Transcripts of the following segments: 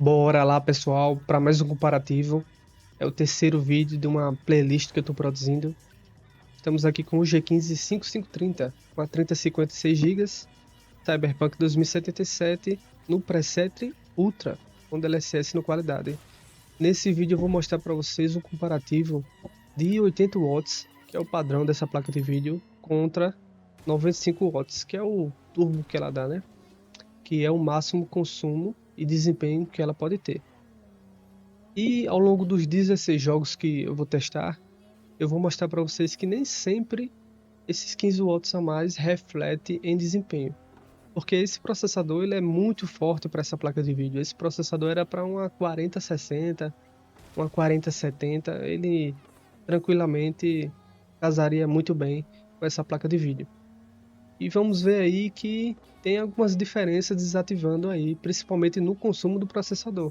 Bora lá, pessoal, para mais um comparativo. É o terceiro vídeo de uma playlist que eu estou produzindo. Estamos aqui com o G15 5530, com a 3056 GB, Cyberpunk 2077 no preset Ultra, com DLSS no qualidade. Nesse vídeo eu vou mostrar para vocês um comparativo de 80 watts, que é o padrão dessa placa de vídeo, contra 95 watts, que é o turbo que ela dá, né? Que é o máximo consumo e desempenho que ela pode ter. E ao longo dos 16 jogos que eu vou testar, eu vou mostrar para vocês que nem sempre esses 15 watts a mais reflete em desempenho. Porque esse processador ele é muito forte para essa placa de vídeo. Esse processador era para uma 4060, uma 4070, ele tranquilamente casaria muito bem com essa placa de vídeo. E vamos ver aí que tem algumas diferenças desativando aí, principalmente no consumo do processador.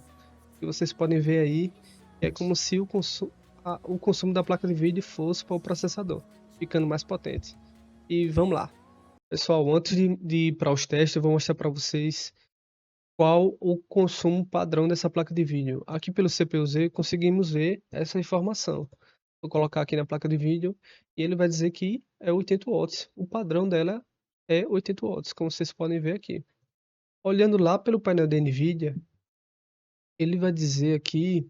Que vocês podem ver aí, é como se o consumo da placa de vídeo fosse para o processador, ficando mais potente. E vamos lá. Pessoal, antes de ir para os testes, eu vou mostrar para vocês qual o consumo padrão dessa placa de vídeo. Aqui pelo CPU-Z conseguimos ver essa informação. Vou colocar aqui na placa de vídeo e ele vai dizer que é 80 watts. O padrão dela é 80 watts, como vocês podem ver aqui. Olhando lá pelo painel da NVIDIA, ele vai dizer aqui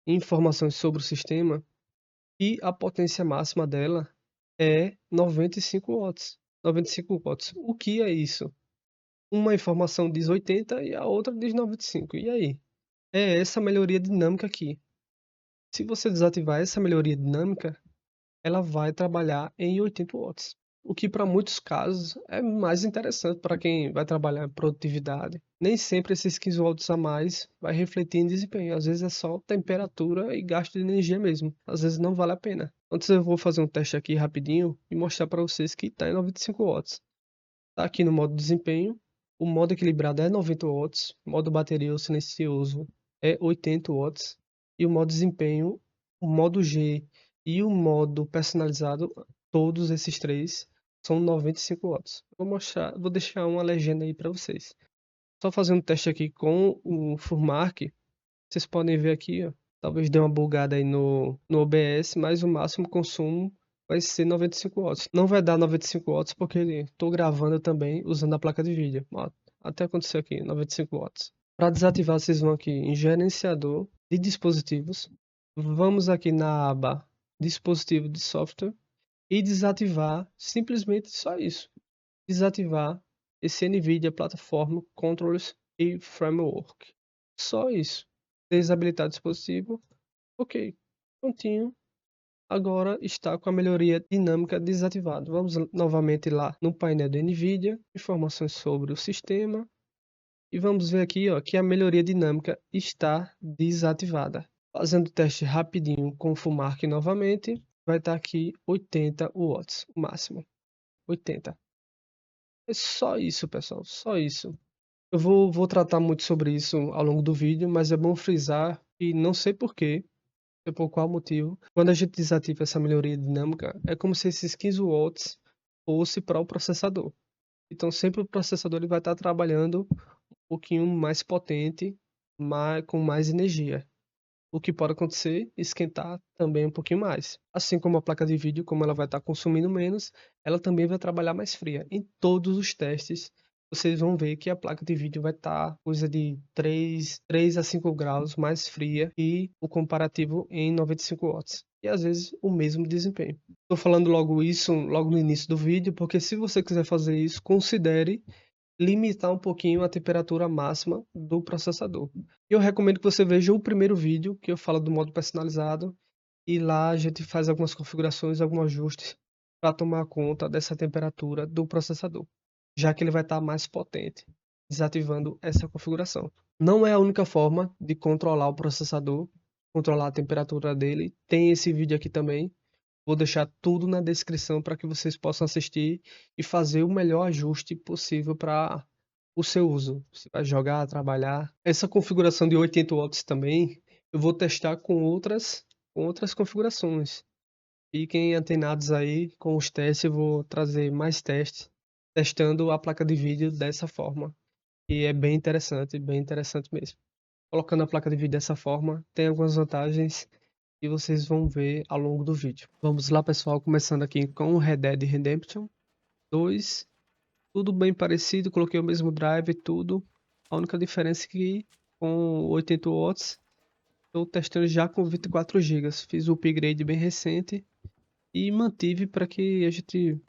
informações sobre o sistema e a potência máxima dela é 95 watts. 95 watts. O que é isso? Uma informação diz 80 e a outra diz 95. E aí? É essa melhoria dinâmica aqui. Se você desativar essa melhoria dinâmica, ela vai trabalhar em 80 watts. O que para muitos casos é mais interessante para quem vai trabalhar em produtividade. Nem sempre esses 15 watts a mais vai refletir em desempenho. Às vezes é só temperatura e gasto de energia mesmo. Às vezes não vale a pena. Antes eu vou fazer um teste aqui rapidinho e mostrar para vocês que está em 95 watts. Está aqui no modo desempenho. O modo equilibrado é 90 watts. O modo bateria ou silencioso é 80 watts. E o modo desempenho, o modo G e o modo personalizado, todos esses três são 95 watts. Vou deixar uma legenda aí para vocês. Só fazendo um teste aqui com o Furmark, vocês podem ver aqui, ó, talvez dê uma bugada aí no OBS, mas o máximo consumo vai ser 95 watts. Não vai dar 95 watts porque estou gravando também usando a placa de vídeo. Ó, até aconteceu aqui, 95 watts. Para desativar, vocês vão aqui em gerenciador de dispositivos. Vamos aqui na aba dispositivo de software e desativar simplesmente só isso. Desativar esse NVIDIA Platform Controllers e Framework. Só isso. Desabilitar o dispositivo. Ok. Prontinho. Agora está com a melhoria dinâmica desativada. Vamos novamente lá no painel da NVIDIA. Informações sobre o sistema. E vamos ver aqui ó, que a melhoria dinâmica está desativada. Fazendo o teste rapidinho com o Fumark novamente. Vai estar aqui 80 watts, o máximo. 80. É só isso, pessoal. Só isso. Eu vou tratar muito sobre isso ao longo do vídeo, mas é bom frisar e não sei por quê, sei por qual motivo. Quando a gente desativa essa melhoria dinâmica, é como se esses 15 watts fosse para o processador. Então sempre o processador ele vai estar trabalhando um pouquinho mais potente, com mais energia. O que pode acontecer, esquentar também um pouquinho mais. Assim como a placa de vídeo, como ela vai estar consumindo menos, ela também vai trabalhar mais fria. Em todos os testes, vocês vão ver que a placa de vídeo vai estar coisa de 3 a 5 graus mais fria e o comparativo em 95 watts. E às vezes o mesmo desempenho. Estou falando logo isso logo no início do vídeo, porque se você quiser fazer isso, considere limitar um pouquinho a temperatura máxima do processador. Eu recomendo que você veja o primeiro vídeo que eu falo do modo personalizado e lá a gente faz algumas configurações, alguns ajustes para tomar conta dessa temperatura do processador, já que ele vai estar mais potente, desativando essa configuração. Não é a única forma de controlar o processador, controlar a temperatura dele. Tem esse vídeo aqui também. Vou deixar tudo na descrição para que vocês possam assistir e fazer o melhor ajuste possível para o seu uso. Você vai jogar, trabalhar. Essa configuração de 80 watts também, eu vou testar com outras configurações. Fiquem antenados aí com os testes, eu vou trazer mais testes, testando a placa de vídeo dessa forma. E é bem interessante mesmo. colocando a placa de vídeo dessa forma, tem algumas vantagens que vocês vão ver ao longo do vídeo. Vamos lá, pessoal, começando aqui com o Red Dead Redemption 2. Tudo bem parecido, coloquei o mesmo drive e tudo. A única diferença é que com 80 watts estou testando já com 24 GB. Fiz o upgrade bem recente e mantive para que a gente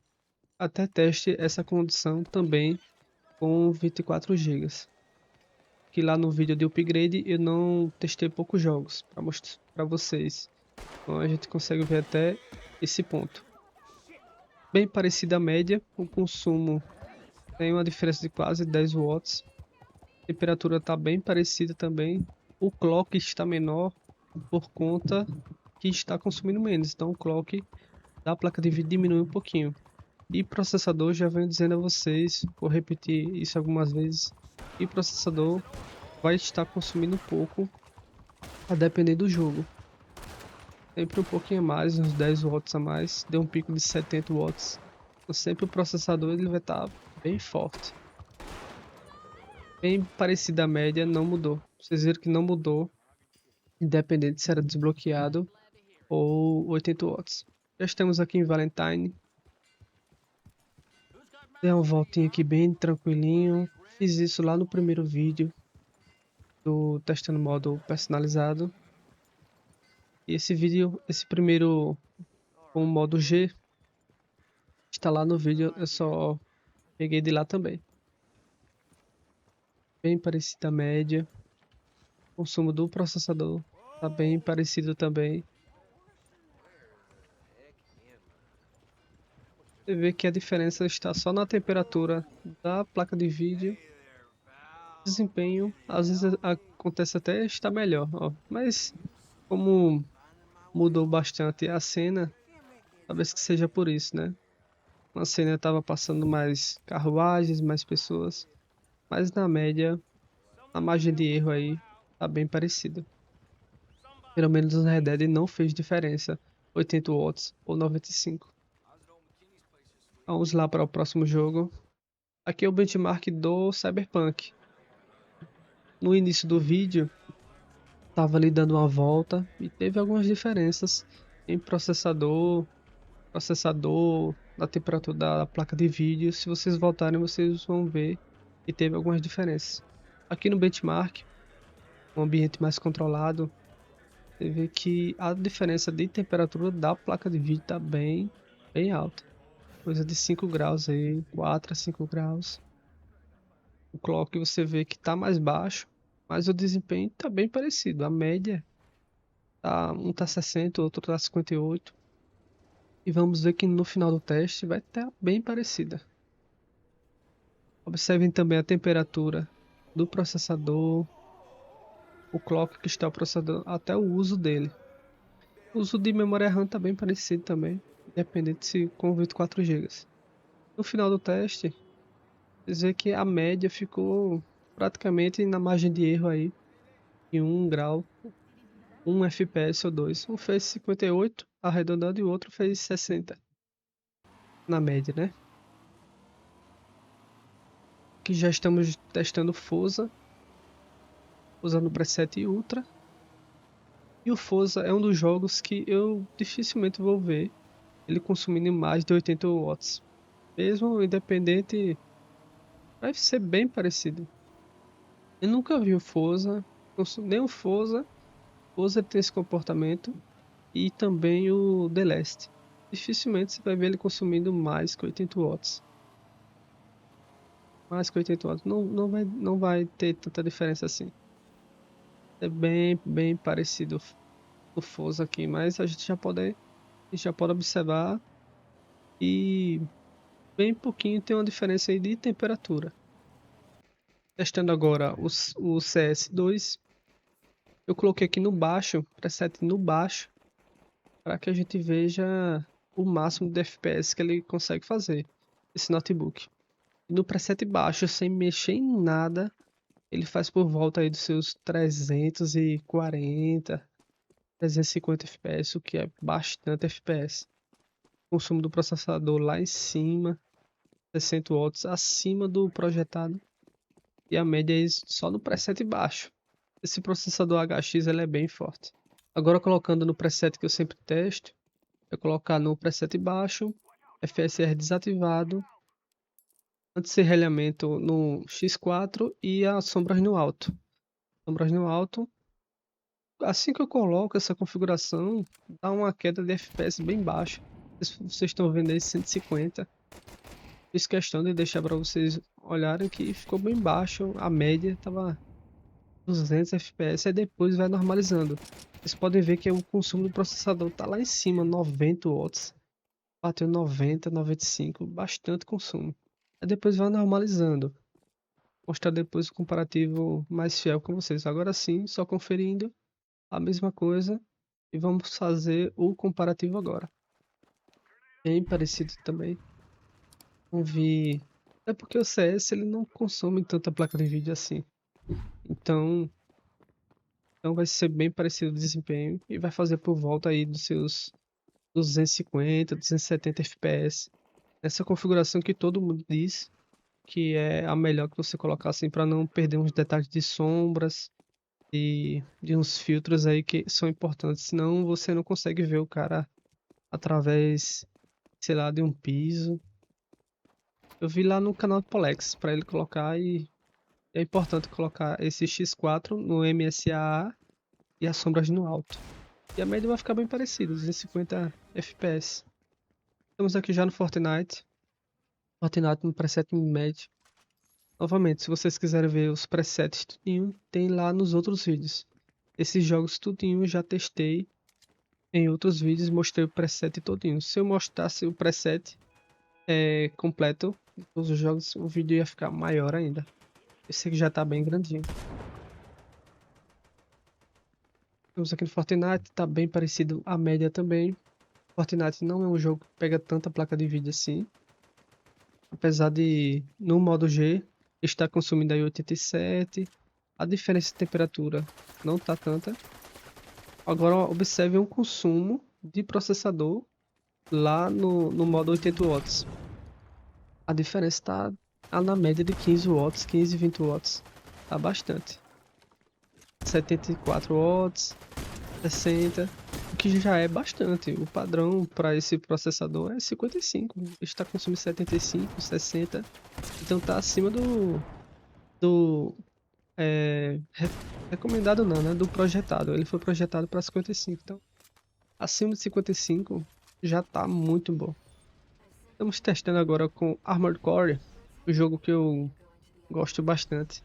até teste essa condição também com 24 GB. Que lá no vídeo de upgrade eu não testei poucos jogos para mostrar para vocês. Então a gente consegue ver até esse ponto. Bem parecida a média, o consumo tem uma diferença de quase 10 watts. A temperatura está bem parecida também. O clock está menor por conta que está consumindo menos. Então o clock da placa de vídeo diminui um pouquinho. E processador, já venho dizendo a vocês, vou repetir isso algumas vezes, e processador vai estar consumindo um pouco a depender do jogo. Sempre um pouquinho a mais, uns 10 watts a mais, deu um pico de 70 watts. Então sempre o processador ele vai estar bem forte. Bem parecida a média, não mudou. Vocês viram que não mudou, independente se era desbloqueado ou 80 watts. Já estamos aqui em Valentine. Dei uma voltinha aqui bem tranquilinho. Fiz isso lá no primeiro vídeo do testando modo personalizado. E esse vídeo, esse primeiro com o modo G, está lá no vídeo, eu só peguei de lá também. Bem parecida a média. O consumo do processador está bem parecido também. Você vê que a diferença está só na temperatura da placa de vídeo. Desempenho, às vezes acontece até estar melhor, ó. Mas como mudou bastante a cena, talvez que seja por isso, né? Uma cena estava passando mais carruagens, mais pessoas, mas na média a margem de erro aí tá bem parecida. Pelo menos o Red Dead não fez diferença, 80 watts ou 95. Vamos lá para o próximo jogo. Aqui é o benchmark do Cyberpunk. No início do vídeo, estava ali dando uma volta e teve algumas diferenças em processador, na temperatura da placa de vídeo. Se vocês voltarem, vocês vão ver que teve algumas diferenças. Aqui no benchmark, um ambiente mais controlado, você vê que a diferença de temperatura da placa de vídeo está bem alta. Coisa de 5 graus aí, 4 a 5 graus. O clock você vê que está mais baixo, mas o desempenho está bem parecido. A média um tá 60, o outro tá 58. E vamos ver que no final do teste vai estar bem parecida. Observem também a temperatura do processador, o clock que está o processador, até o uso dele. O uso de memória RAM está bem parecido também, independente se com 24 GB. No final do teste, vocês veem que a média ficou praticamente na margem de erro aí, em 1 grau, 1 FPS ou 2. Um fez 58, arredondando, e o outro fez 60, na média, né? Que já estamos testando Forza, usando o preset Ultra. E o Forza é um dos jogos que eu dificilmente vou ver ele consumindo mais de 80 watts. Mesmo independente, vai ser bem parecido. Eu nunca vi o Forza, nem o Forza tem esse comportamento, e também o The Last. Dificilmente você vai ver ele consumindo mais que 80 watts. Mais que 80 watts, não vai ter tanta diferença assim. É bem parecido o Forza aqui, mas a gente já pode observar e bem pouquinho tem uma diferença aí de temperatura. Testando agora o CS2, eu coloquei aqui no baixo, preset no baixo, para que a gente veja o máximo de FPS que ele consegue fazer, esse notebook. E no preset baixo, sem mexer em nada, ele faz por volta aí dos seus 340, 350 FPS, o que é bastante FPS. O consumo do processador lá em cima, 60 watts acima do projetado, e a média é só no preset baixo. esse processador HX ele é bem forte. Agora colocando no preset que eu sempre testo, é colocar no preset baixo, FSR desativado, anti-serralhamento no X4 e as sombras no alto. Sombras no alto. Assim que eu coloco essa configuração, dá uma queda de FPS bem baixa. Vocês estão vendo aí 150. Fiz questão de deixar para vocês olharem que ficou bem baixo. A média estava 200 FPS e depois vai normalizando. Vocês podem ver que o consumo do processador está lá em cima, 90 watts. Bateu 90, 95, bastante consumo. Aí depois vai normalizando. Vou mostrar depois o comparativo mais fiel com vocês. Agora sim, só conferindo a mesma coisa e vamos fazer o comparativo agora. Bem parecido também. Vamos ver. É porque o CS ele não consome tanta placa de vídeo assim. Então vai ser bem parecido o desempenho e vai fazer por volta aí dos seus 250, 270 FPS. Essa configuração que todo mundo diz que é a melhor que você colocar assim para não perder uns detalhes de sombras e de uns filtros aí que são importantes, senão você não consegue ver o cara através, sei lá, de um piso. Eu vi lá no canal do Polex para ele colocar e é importante colocar esse X4 no MSAA e as sombras no alto. E a média vai ficar bem parecida, 250 FPS. Estamos aqui já no Fortnite. Fortnite no preset médio. Novamente, se vocês quiserem ver os presets tudinho, tem lá nos outros vídeos. Esses jogos tudinho eu já testei em outros vídeos, mostrei o preset todinho. Se eu mostrasse o preset completo de todos os jogos, o vídeo ia ficar maior ainda. Esse aqui já tá bem grandinho. Temos aqui no Fortnite, tá bem parecido a média também. Fortnite não é um jogo que pega tanta placa de vídeo assim. Apesar de, no modo G, estar consumindo aí 87. A diferença de temperatura não tá tanta. Agora observe o consumo de processador lá no modo 80 watts. A diferença tá na média de 15 watts, 15, 20 watts. Tá bastante. 74 watts, 60, o que já é bastante. O padrão para esse processador é 55. Está consumindo 75, 60. Então tá acima do recomendado não, né? Do projetado. Ele foi projetado para 55. Então, acima de 55 já tá muito bom. Estamos testando agora com Armored Core, o jogo que eu gosto bastante.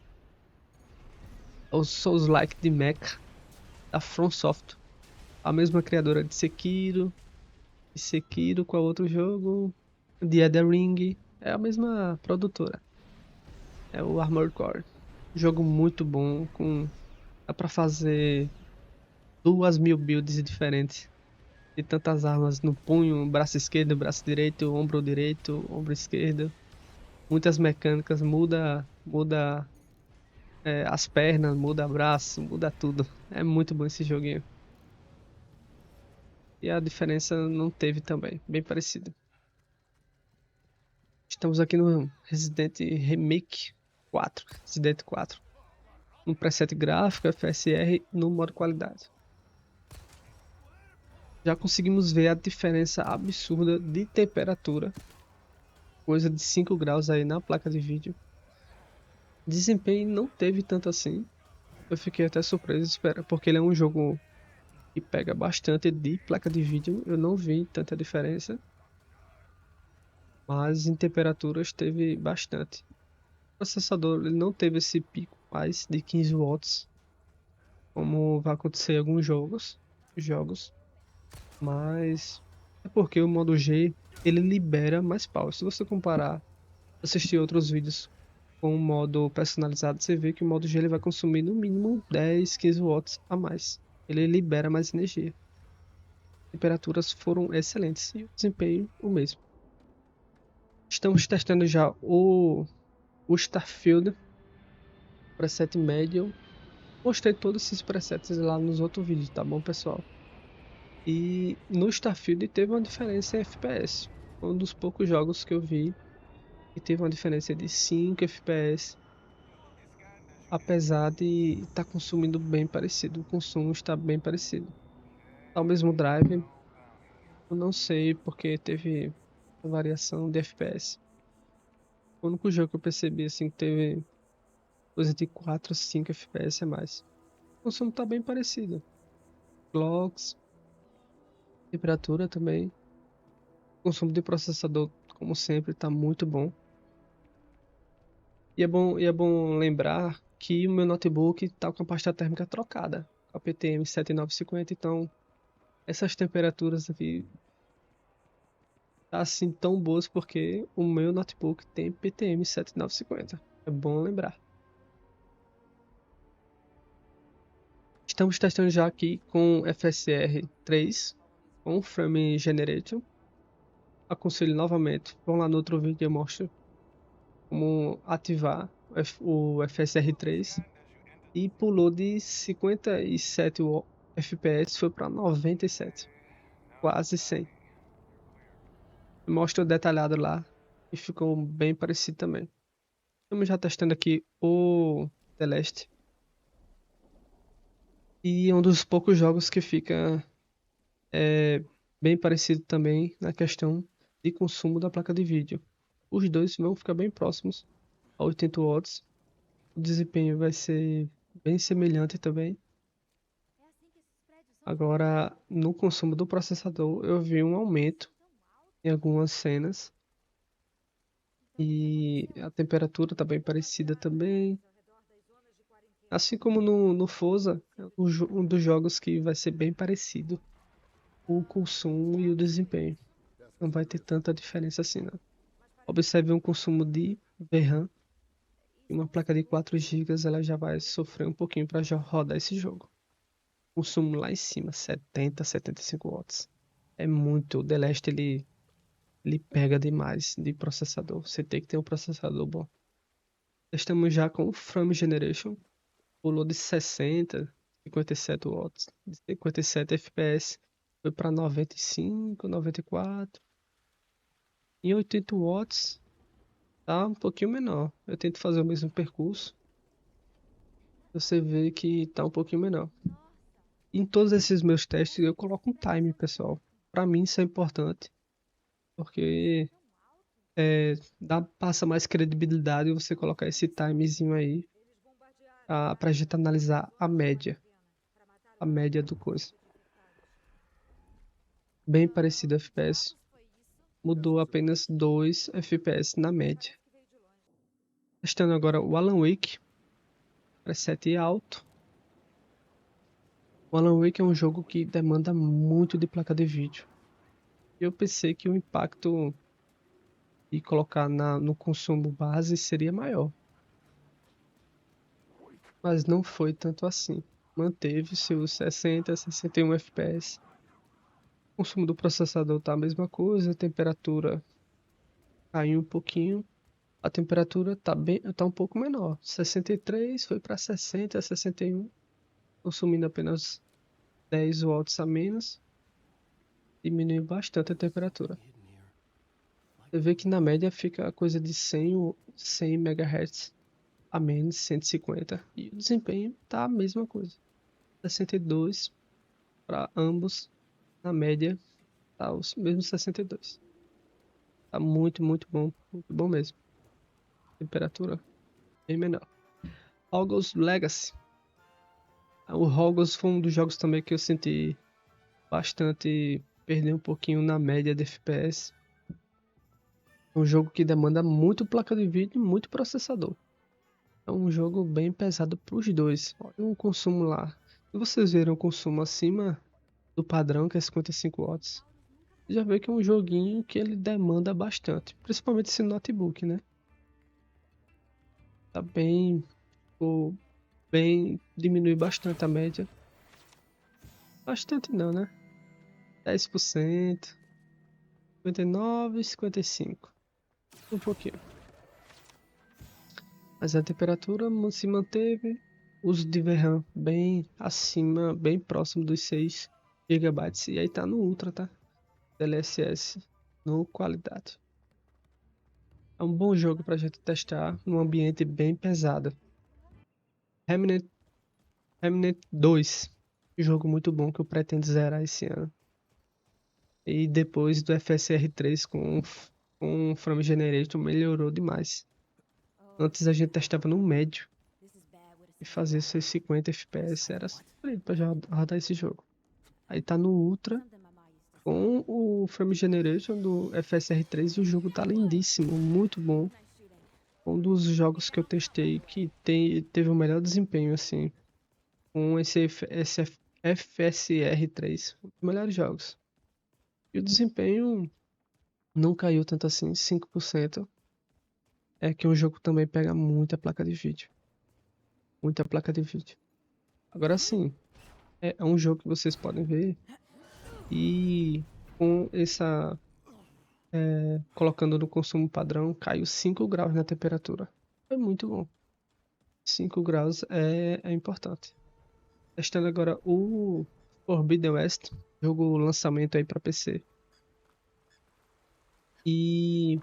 É o Souls-like de Mecha da From Software, a mesma criadora de Sekiro. E Sekiro, qual outro jogo? The Elden Ring, é a mesma produtora. É o Armored Core. Jogo muito bom, dá pra fazer 2000 builds diferentes. De tantas armas no punho, braço esquerdo, braço direito, ombro esquerdo. Muitas mecânicas, muda as pernas, muda braço, muda tudo. É muito bom esse joguinho. E a diferença não teve também, bem parecido. Estamos aqui no Resident Remake 4, Resident 4. No preset gráfico, FSR, no modo qualidade. Já conseguimos ver a diferença absurda de temperatura. Coisa de 5 graus aí na placa de vídeo. Desempenho não teve tanto assim. Eu fiquei até surpreso, porque ele é um jogo que pega bastante de placa de vídeo. Eu não vi tanta diferença. Mas em temperaturas teve bastante. O processador ele não teve esse pico mais de 15 watts, como vai acontecer em alguns jogos, mas é porque o modo G ele libera mais power. Se você comparar, assistir outros vídeos com o modo personalizado, você vê que o modo G ele vai consumir no mínimo 10, 15 watts a mais. Ele libera mais energia. As temperaturas foram excelentes e o desempenho o mesmo. Estamos testando já o Starfield preset médio. Mostrei todos esses presets lá nos outros vídeos, tá bom, pessoal? E no Starfield teve uma diferença em FPS. Foi um dos poucos jogos que eu vi que teve uma diferença de 5 FPS apesar de estar consumindo bem parecido. O consumo está bem parecido. Tá o mesmo drive, eu não sei porque teve variação de FPS. O único jogo que eu percebi assim que teve coisa de 4, 5 FPS a mais. O consumo tá bem parecido. Clocks, temperatura também. O consumo de processador, como sempre, tá muito bom. E é bom lembrar que o meu notebook tá com a pasta térmica trocada, com a PTM 7950, então essas temperaturas aqui tá assim tão boas porque o meu notebook tem PTM 7950. É bom lembrar. Estamos testando já aqui com FSR 3, com Frame Generator. Aconselho novamente, vão lá no outro vídeo eu mostro como ativar o FSR 3 e pulou de 57 FPS, foi para 97, quase 100. Mostra detalhado lá e ficou bem parecido também. Estamos já testando aqui o The Last e é um dos poucos jogos que fica bem parecido também na questão de consumo da placa de vídeo. Os dois vão ficar bem próximos a 80 watts. O desempenho vai ser bem semelhante também. Agora, no consumo do processador, eu vi um aumento em algumas cenas e a temperatura está bem parecida também. Assim como no Forza, é um dos jogos que vai ser bem parecido o consumo e o desempenho. Não vai ter tanta diferença assim, não. Observe um consumo de VRAM e uma placa de 4 gigas, ela já vai sofrer um pouquinho para rodar esse jogo. Consumo lá em cima, 70, 75 watts. É muito. O The Last ele pega demais de processador. Você tem que ter um processador bom. Estamos já com o Frame Generation. Pulou de 60, 57 watts, de 57 FPS. Foi para 95, 94. Em 80 watts, tá um pouquinho menor. Eu tento fazer o mesmo percurso. Você vê que tá um pouquinho menor. Em todos esses meus testes, eu coloco um time, pessoal. Para mim, isso é importante. Porque passa mais credibilidade você colocar esse timezinho aí pra gente analisar a média do coisa. Bem parecido FPS, mudou apenas 2 FPS na média. Testando agora o Alan Wake, preset alto. O Alan Wake é um jogo que demanda muito de placa de vídeo. Eu pensei que o impacto de colocar no consumo base seria maior, mas não foi tanto assim. Manteve-se os 60, 61 FPS. O consumo do processador tá a mesma coisa, a temperatura caiu um pouquinho. A temperatura tá um pouco menor. 63 foi para 60, 61, consumindo apenas 10 watts a menos. Diminuiu bastante a temperatura. Você vê que na média fica a coisa de 100 MHz a menos, 150. E o desempenho tá a mesma coisa. 62 para ambos, na média, tá os mesmos 62. Tá muito bom mesmo. Temperatura bem menor. Hogwarts Legacy. O Hogwarts foi um dos jogos também que eu senti bastante perder um pouquinho na média de FPS. É um jogo que demanda muito placa de vídeo e muito processador. É um jogo bem pesado para os dois. Olha o consumo lá. Se vocês verem o consumo acima do padrão, que é 55 watts, já vê que é um joguinho que ele demanda bastante. Principalmente esse notebook, né? Tá bem, ficou bem, diminui bastante a média. Bastante não, né? 10%, 59, 55. Um pouquinho. Mas a temperatura se manteve. Uso de VRAM bem acima, bem próximo dos 6 GB. E aí tá no Ultra, tá? DLSS no qualidade. É um bom jogo pra gente testar num ambiente bem pesado. Remnant, Remnant 2. Jogo muito bom que eu pretendo zerar esse ano. E depois do FSR 3 com o From Generator melhorou demais. Antes a gente testava no médio e fazia seus 50 FPS, era sofrido pra rodar esse jogo. Aí tá no Ultra com o Frame Generation do FSR 3 e o jogo tá lindíssimo, muito bom. Um dos jogos que eu testei que teve o melhor desempenho assim, com esse FSR 3, um dos melhores jogos. E o desempenho não caiu tanto assim, 5%. É que o jogo também pega muita placa de vídeo. Muita placa de vídeo. Agora sim, é um jogo que vocês podem ver e com essa colocando no consumo padrão, caiu 5 graus na temperatura. É muito bom. 5 graus é importante. Testando agora o Forbidden West, jogo lançamento aí para PC. E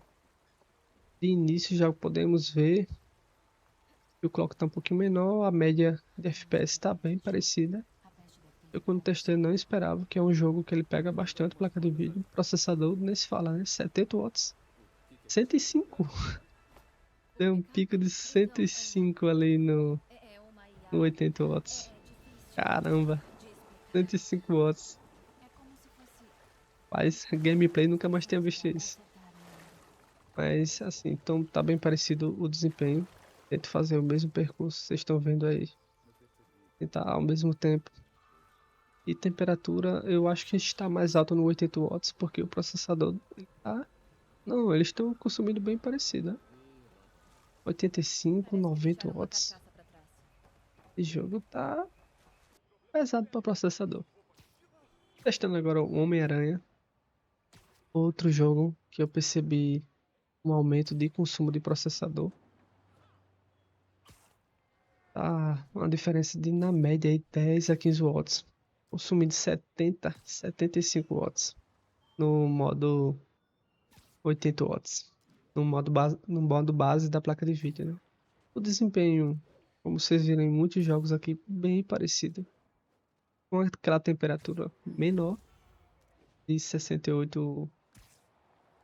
de início já podemos ver que o clock está um pouquinho menor, a média de FPS está bem parecida. Eu quando testei não esperava, que é um jogo que ele pega bastante placa de vídeo. Processador, nem se fala, né? 70 watts. 105. Tem um pico de 105 ali no 80 watts. Caramba, 105 watts. Mas gameplay nunca mais tinha visto isso. Mas assim, então tá bem parecido o desempenho. Tento fazer o mesmo percurso, vocês estão vendo aí. Tentar ao mesmo tempo. E temperatura, eu acho que está mais alto no 80 watts, porque o processador tá. Não, eles estão consumindo bem parecido, né? 85, 90 watts. Esse jogo tá pesado para processador. Testando agora o Homem-Aranha. Outro jogo que eu percebi um aumento de consumo de processador. Tá uma diferença de, na média, aí, 10 a 15 watts. Consumindo 70, 75 watts no modo 80 watts. No modo base da placa de vídeo, né? O desempenho, como vocês viram em muitos jogos aqui, bem parecido. Com aquela temperatura menor de 68,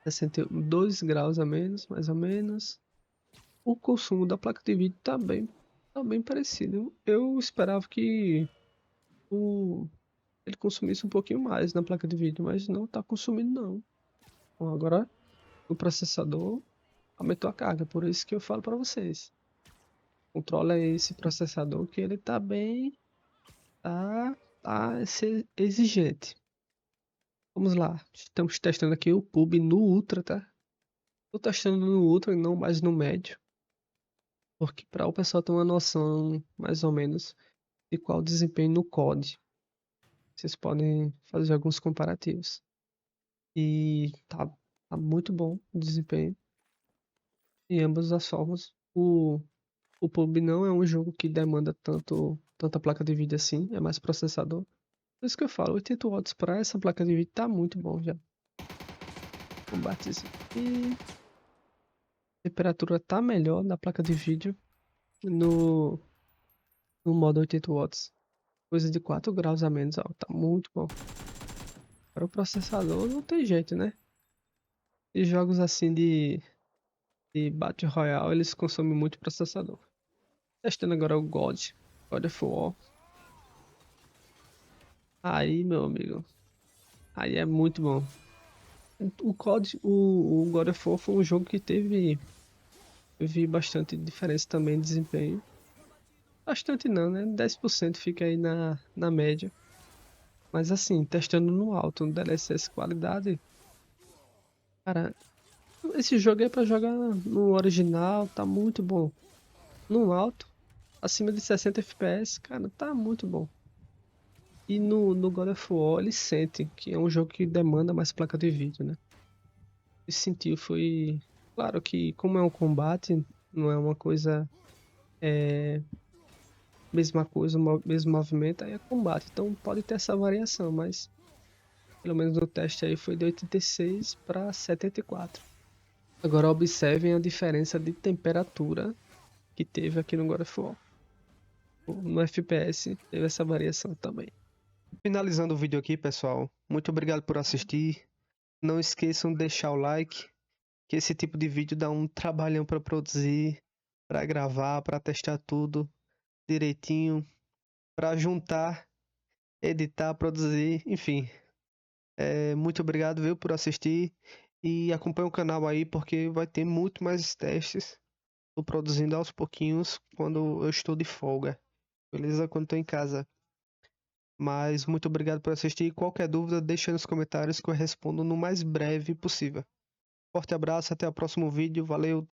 62 graus a menos, mais ou menos. O consumo da placa de vídeo tá bem parecido. Eu esperava que o, ele consumisse um pouquinho mais na placa de vídeo, mas não tá consumindo não. Bom, agora o processador aumentou a carga, por isso que eu falo para vocês. Controla esse processador que ele tá bem, exigente. Vamos lá, estamos testando aqui o pub no Ultra, tá? Tô testando no Ultra e não mais no médio, porque para o pessoal ter uma noção mais ou menos de qual o desempenho no COD. Vocês podem fazer alguns comparativos. E tá muito bom o desempenho em ambas as formas. O PUBG não é um jogo que demanda tanta placa de vídeo assim, é mais processador. Por isso que eu falo, 80 watts para essa placa de vídeo tá muito bom já. Combates. E a temperatura tá melhor na placa de vídeo no, no modo 80 watts. Coisa de 4 graus a menos, ó, tá muito bom. Para o processador não tem jeito, né? E jogos assim de Battle Royale, eles consomem muito processador. Testando agora o God of War. Aí, meu amigo, aí é muito bom. O God of War foi um jogo que teve bastante diferença também de desempenho. Bastante não, né? 10% fica aí na média. Mas assim, testando no alto, no DLSS qualidade, cara, esse jogo é pra jogar no original, tá muito bom. No alto, acima de 60 FPS, cara, tá muito bom. E no God of War ele sente que é um jogo que demanda mais placa de vídeo, né? E sentiu foi. Claro que como é um combate, não é uma coisa. Mesma coisa, mesmo movimento, aí é combate. Então pode ter essa variação, mas pelo menos no teste aí foi de 86 para 74. Agora observem a diferença de temperatura que teve aqui no God of War. no FPS teve essa variação também. Finalizando o vídeo aqui, pessoal, muito obrigado por assistir. Não esqueçam de deixar o like, que esse tipo de vídeo dá um trabalhão para produzir, para gravar, para testar tudo direitinho, para juntar, editar, produzir, enfim. Muito obrigado, viu, por assistir e acompanhe o canal aí porque vai ter muito mais testes. Estou produzindo aos pouquinhos quando eu estou de folga, beleza? Quando estou em casa. Mas muito obrigado por assistir. Qualquer dúvida, deixa aí nos comentários que eu respondo no mais breve possível. Forte abraço, até o próximo vídeo. Valeu!